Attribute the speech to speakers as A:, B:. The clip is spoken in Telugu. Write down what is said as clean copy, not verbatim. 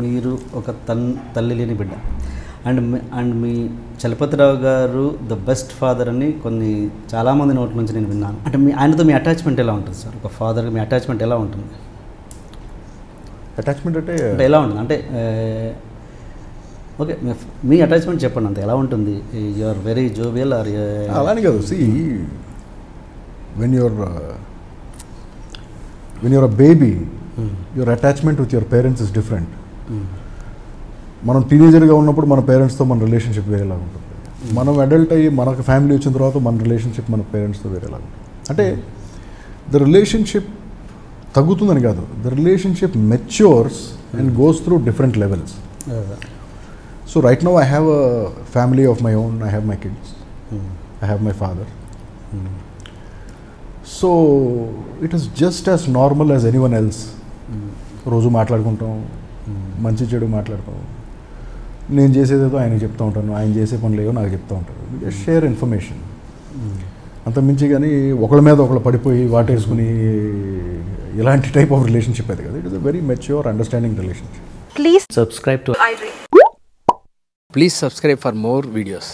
A: మీరు ఒక తల్లి లేని బిడ్డ అండ్ మీ చలపతిరావు గారు ద బెస్ట్ ఫాదర్ అని చాలామంది నోట్ల నుంచి నేను విన్నాను. అంటే ఆయనతో మీ అటాచ్మెంట్ ఎలా ఉంటుంది సార్? ఒక ఫాదర్ మీ అటాచ్మెంట్ ఎలా ఉంటుంది?
B: అటాచ్మెంట్ అంటే
A: ఎలా ఉంటుంది అంటే ఓకే మీ అటాచ్మెంట్ చెప్పండి, అంత ఎలా ఉంటుంది? You are very jovial are?
B: అలానే కాదు. See when your a baby your attachment with your parents is different. మనం టీనేజర్గా ఉన్నప్పుడు మన పేరెంట్స్తో మన రిలేషన్షిప్ వేరేలాగా ఉంటుంది. మనం అడల్ట్ అయ్యి మనకు ఫ్యామిలీ వచ్చిన తర్వాత మన రిలేషన్షిప్ మన పేరెంట్స్తో వేరేలాగా ఉంటుంది. అంటే ద రిలేషన్షిప్ తగ్గుతుందని కాదు, the relationship మెచ్యూర్స్ and goes through different levels. So right now I have a family of my own. I have my kids, I have my father. So it is just as normal as anyone else. రోజు మాట్లాడుకుంటాం, మంచి చెడు మాట్లాడతాం. నేను చేసేదేదో ఆయనకి చెప్తూ ఉంటాను, ఆయన చేసే పనులు ఏవో నాకు చెప్తూ ఉంటారు. షేర్ ఇన్ఫర్మేషన్, అంత మించి. కానీ ఒకళ్ళ మీద ఒకళ్ళు పడిపోయి వాటేసుకుని ఇలాంటి టైప్ ఆఫ్ రిలేషన్షిప్ అది కదా. It is a very mature understanding relationship.
C: Please subscribe to iDream. Please subscribe for more videos.